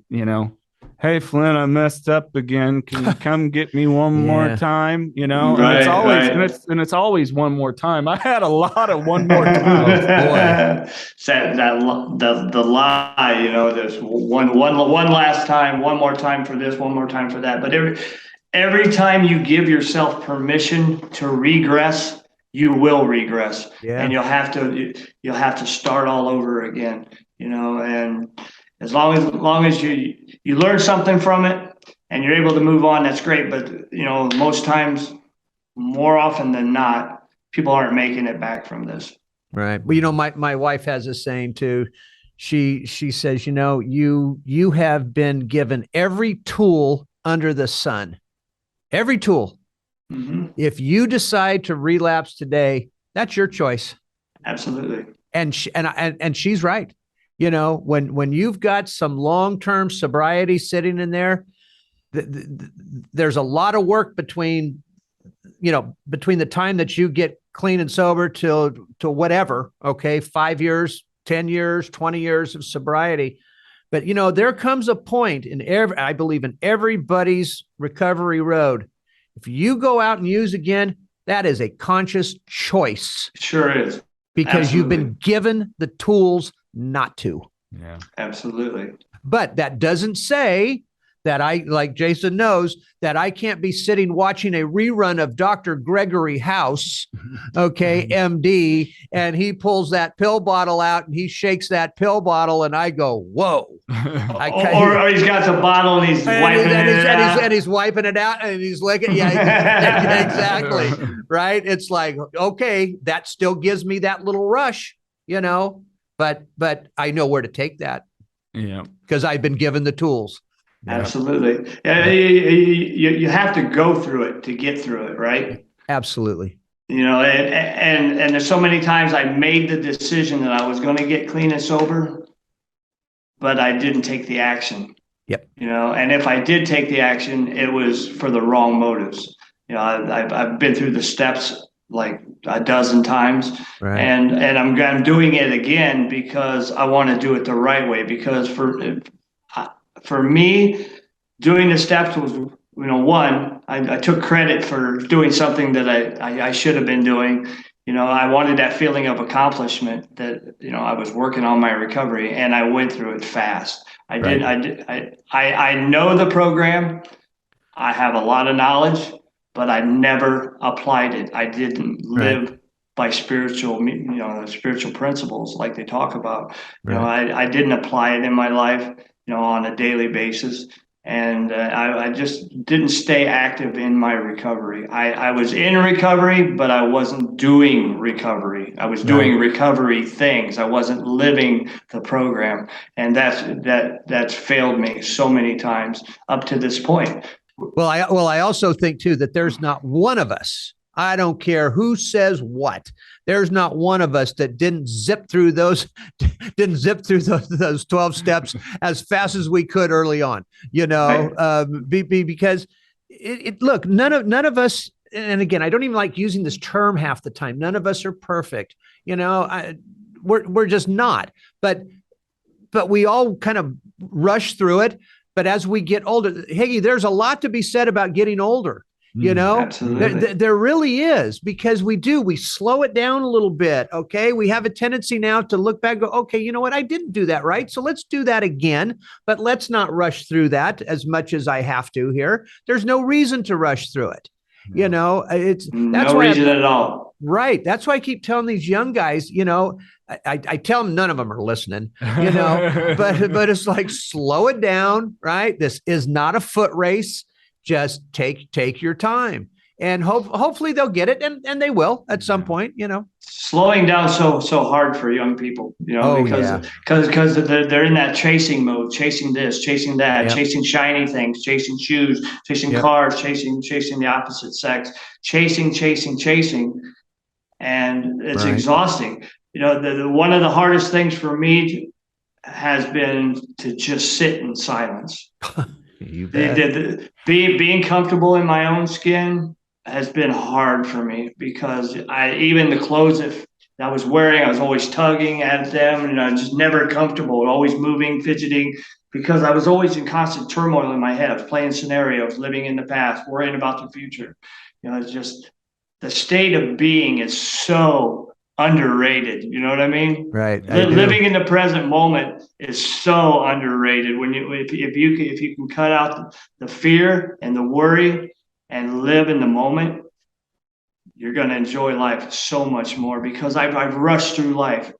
hey, Flindt, I messed up again. Can you come get me one more time? Right, and it's always right. and it's always one more time. I had a lot of one more time. Boy. The lie, there's one last time, one more time for this, one more time for that. But every time you give yourself permission to regress, you will regress, and you'll have to start all over again. And as long as you learn something from it and you're able to move on, that's great. But most times, more often than not, people aren't making it back from this. Right. Well, my wife has a saying too. She says, you have been given every tool under the sun, every tool. Mm-hmm. If you decide to relapse today, that's your choice. Absolutely. And she's right. When you've got some long-term sobriety sitting in there, there's a lot of work between the time that you get clean and sober to whatever, okay, 5 years, 10 years, 20 years of sobriety. But, there comes a point I believe in everybody's recovery road. If you go out and use again, that is a conscious choice. Sure is. Because Absolutely. You've been given the tools not to. Yeah, absolutely. But that doesn't say that like Jason knows, that I can't be sitting watching a rerun of Dr. Gregory House, okay, MD, and he pulls that pill bottle out and he shakes that pill bottle and I go, whoa. Or he's got the bottle and he's wiping it out. And he's wiping it out and he's licking. Yeah, exactly. Right. It's like, okay, that still gives me that little rush, but I know where to take that. Yeah. Because I've been given the tools. Absolutely. You have to go through it to get through it, right? Absolutely. And there's so many times I made the decision that I was going to get clean and sober, but I didn't take the action. Yep. And if I did take the action, it was for the wrong motives. I've been through the steps like a dozen times, right. and I'm doing it again because I want to do it the right way. Because for me, doing the steps was, one, I took credit for doing something that I should have been doing. I wanted that feeling of accomplishment that, I was working on my recovery, and I went through it fast. I know the program. I have a lot of knowledge, but I never applied it. I didn't live by spiritual principles like they talk about. I didn't apply it in my life, on a daily basis. And I just didn't stay active in my recovery. I was in recovery, but I wasn't doing recovery. I was doing recovery things. I wasn't living the program. And that's failed me so many times up to this point. Well, I also think too that there's not one of us, I don't care who says what, there's not one of us that didn't zip through those 12 steps as fast as we could early on, because look, none of us, and again, I don't even like using this term half the time. None of us are perfect. We're just not. But we all kind of rush through it. But as we get older, Higgy, there's a lot to be said about getting older. Absolutely. There really is, because we slow it down a little bit. Okay. We have a tendency now to look back and go, okay, you know what? I didn't do that right. So let's do that again, but let's not rush through that as much as I have to here. There's no reason to rush through it. That's no why reason at all. Right. That's why I keep telling these young guys, I tell them none of them are listening, but it's like, slow it down, right? This is not a foot race. Just take your time, and hopefully they'll get it, and they will at some point. Slowing down so hard for young people, because they're in that chasing mode, chasing this, chasing that, chasing shiny things, chasing shoes, chasing cars, chasing the opposite sex, chasing, and it's exhausting. One of the hardest things for me has been to just sit in silence. You bet. Being comfortable in my own skin has been hard for me, because even the clothes that I was wearing, I was always tugging at them, and I was just never comfortable, always moving, fidgeting, because I was always in constant turmoil in my head. I was playing scenarios, living in the past, worrying about the future. It's just the state of being is so underrated. You know what I mean? Right. Living in the present moment is so underrated. If you can cut out the fear and the worry and live in the moment, you're going to enjoy life so much more, because I've rushed through life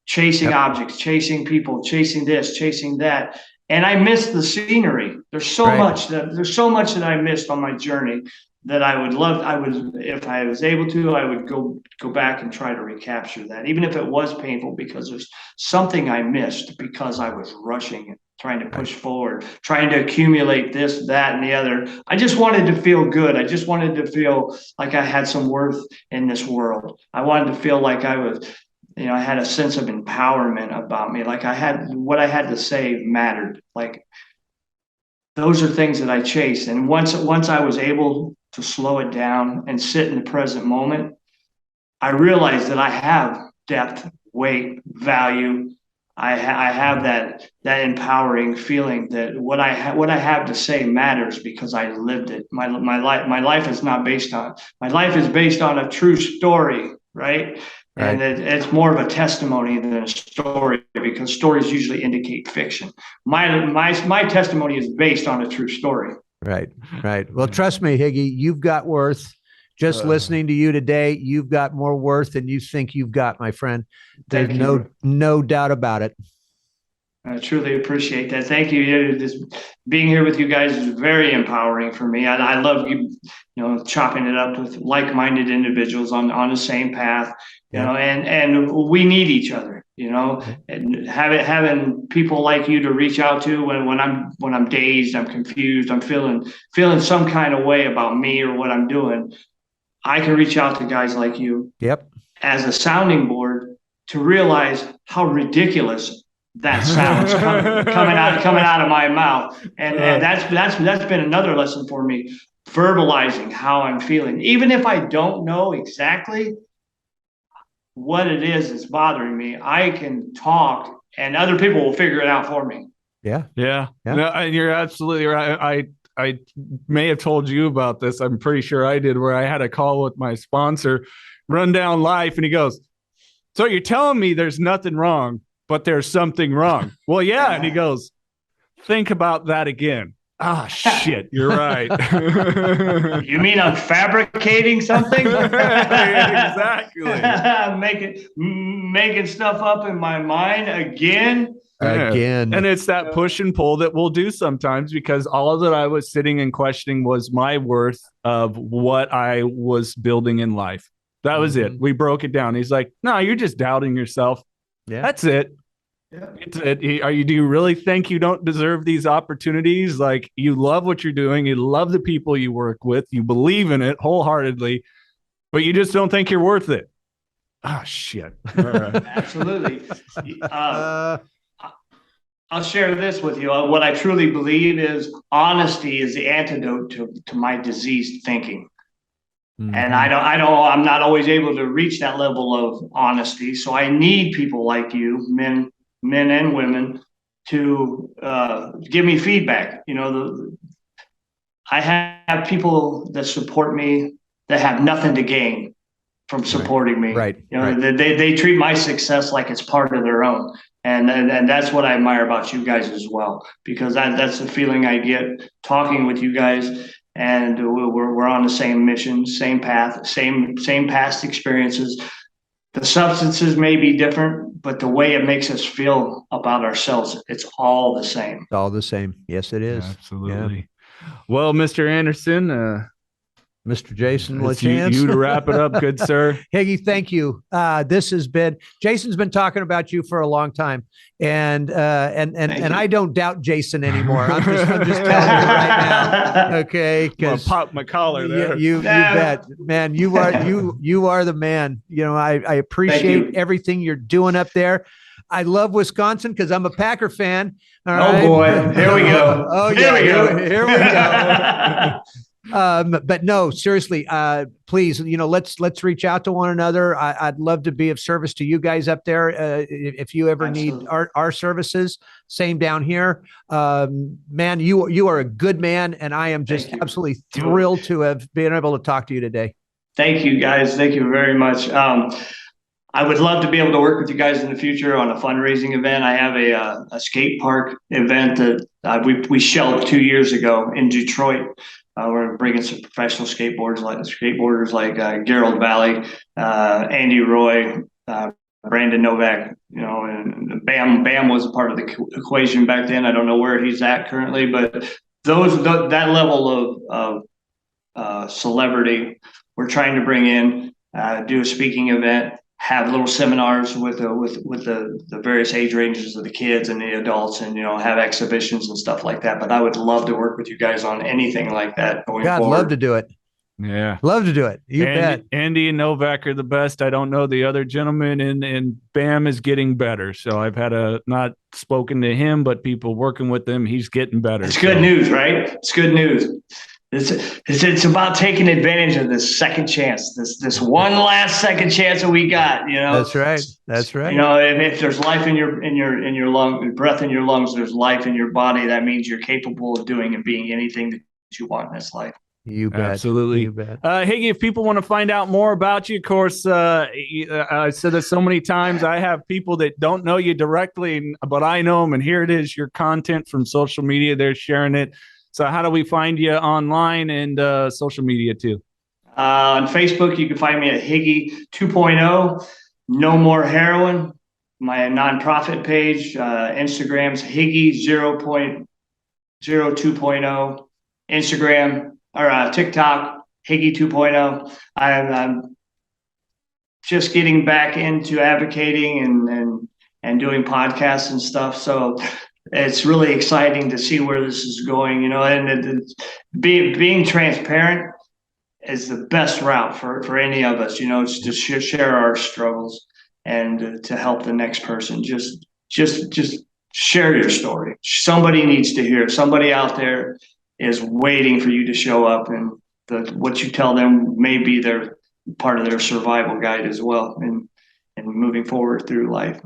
chasing objects, chasing people, chasing this, chasing that. And I miss the scenery. There's so much that I missed on my journey that if I was able to, I would go back and try to recapture that, even if it was painful, because there's something I missed because I was rushing and trying to push forward, trying to accumulate this, that, and the other. I just wanted to feel good. I just wanted to feel like I had some worth in this world. I wanted to feel like I was, I had a sense of empowerment about me. Like what I had to say mattered. Like, those are things that I chased. And once I was able to slow it down and sit in the present moment, I realized that I have depth, weight, value. I have that empowering feeling that what I have to say matters, because I lived it. My life is based on a true story, right? And it's more of a testimony than a story, because stories usually indicate fiction. My testimony is based on a true story. Right. Well, trust me, Higgy, you've got worth. Just listening to you today, you've got more worth than you think you've got, my friend. There's no doubt about it. I truly appreciate that. Thank you. Just being here with you guys is very empowering for me. I love chopping it up with like-minded individuals on the same path. And we need each other. And having people like you to reach out to when I'm dazed, I'm confused, I'm feeling some kind of way about me or what I'm doing. I can reach out to guys like you. Yep. As a sounding board to realize how ridiculous that sounds coming out of my mouth, and that's been another lesson for me, verbalizing how I'm feeling, even if I don't know exactly what it is that's bothering me. I can talk, and other people will figure it out for me. Yeah. No, and you're absolutely right. I may have told you about this. I'm pretty sure I did, where I had a call with my sponsor, Run Down Life, and he goes, "So you're telling me there's nothing wrong, but there's something wrong?" Well, yeah. And he goes, "Think about that again." Ah, shit, you're right. You mean I'm fabricating something? Exactly. Making stuff up in my mind again. And it's that push and pull that we'll do sometimes, because all that I was sitting and questioning was my worth of what I was building in life. That was it. We broke it down. He's like, "No, you're just doubting yourself." Yeah, that's it. Yeah. Do you really think you don't deserve these opportunities? Like, you love what you're doing, you love the people you work with, you believe in it wholeheartedly, but you just don't think you're worth it. Oh, shit. Absolutely. I'll share this with you. What I truly believe is honesty is the antidote to my diseased thinking. Mm-hmm. And I'm not always able to reach that level of honesty. So I need people like you, men and women, to give me feedback. I have people that support me that have nothing to gain from supporting me. Right. They treat my success like it's part of their own. And that's what I admire about you guys as well, because that's the feeling I get talking with you guys. And we're on the same mission, same path, same past experiences. The substances may be different, but the way it makes us feel about ourselves, it's all the same. It's all the same. Yes, it is. Absolutely. Yeah. Well, Mr. Andersen, Mr. Jason it's LaChance. you to wrap it up, good sir. Higgy, thank you. Jason's been talking about you for a long time, and I don't doubt Jason anymore. I'm just telling you right now, okay? I'll pop my collar there. You bet, man. You are the man. I appreciate everything you're doing up there. I love Wisconsin because I'm a Packer fan. All right? Boy, here we go. Oh yeah, here we go. But no, seriously, please, let's reach out to one another. I'd love to be of service to you guys up there. If you ever need our services, same down here. Man, you are a good man, and I am just absolutely thrilled to have been able to talk to you today. Thank you, guys. Thank you very much. I would love to be able to work with you guys in the future on a fundraising event. I have a skate park event that we shelved 2 years ago in Detroit. We're bringing some professional skateboarders like Gerald Valley, Andy Roy, Brandon Novak. And Bam was a part of the equation back then. I don't know where he's at currently, but that level of celebrity we're trying to bring in, do a speaking event, have little seminars with the various age ranges of the kids and the adults, and have exhibitions and stuff like that. But I would love to work with you guys on anything like that going forward. Love to do it. Yeah, love to do it. You bet. Andy and Novak are the best. I don't know the other gentleman, and Bam is getting better. So I've had not spoken to him, but people working with him, he's getting better. It's good news, right? It's good news. It's about taking advantage of this second chance, this one last second chance that we got. That's right. If there's life in your lung, breath in your lungs, there's life in your body. That means you're capable of doing and being anything that you want in this life. You bet. Absolutely. You bet. Higgy, if people want to find out more about you, of course, I said this so many times, I have people that don't know you directly, but I know them, and here it is, your content from social media, they're sharing it. So how do we find you online and social media too? On Facebook, you can find me at Higgy 2.0, No More Heroin, my nonprofit page. Instagram's Higgy 0.02.0, Instagram or TikTok, Higgy 2.0. I'm just getting back into advocating and doing podcasts and stuff. So it's really exciting to see where this is going, and being transparent is the best route for any of us, it's to share our struggles and to help the next person. Just share your story. Somebody needs to hear. Somebody out there is waiting for you to show up, and what you tell them may be their part of their survival guide as well, and moving forward through life.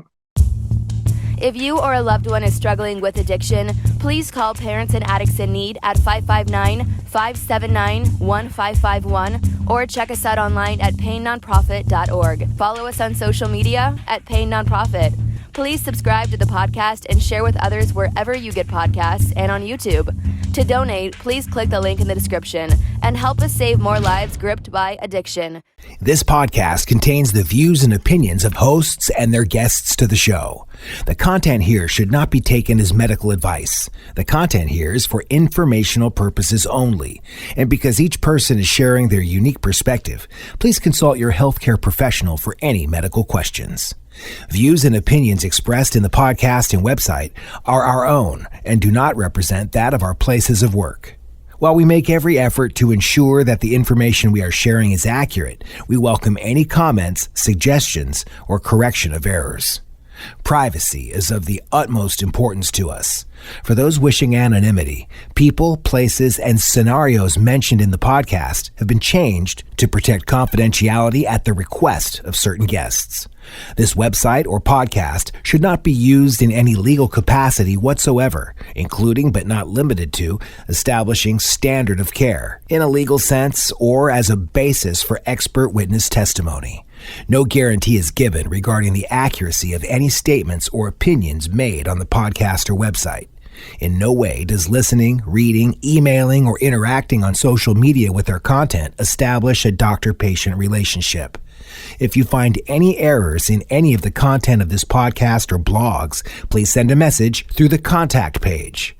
If you or a loved one is struggling with addiction, please call Parents and Addicts in Need at 559-579-1551 or check us out online at painnonprofit.org. Follow us on social media at Pain Nonprofit. Please subscribe to the podcast and share with others wherever you get podcasts and on YouTube. To donate, please click the link in the description and help us save more lives gripped by addiction. This podcast contains the views and opinions of hosts and their guests to the show. The content here should not be taken as medical advice. The content here is for informational purposes only. And because each person is sharing their unique perspective, please consult your healthcare professional for any medical questions. Views and opinions expressed in the podcast and website are our own and do not represent that of our places of work. While we make every effort to ensure that the information we are sharing is accurate, we welcome any comments, suggestions, or correction of errors. Privacy is of the utmost importance to us. For those wishing anonymity, people, places, and scenarios mentioned in the podcast have been changed to protect confidentiality at the request of certain guests. This website or podcast should not be used in any legal capacity whatsoever, including but not limited to establishing standard of care in a legal sense or as a basis for expert witness testimony. No guarantee is given regarding the accuracy of any statements or opinions made on the podcast or website. In no way does listening, reading, emailing, or interacting on social media with our content establish a doctor-patient relationship. If you find any errors in any of the content of this podcast or blogs, please send a message through the contact page.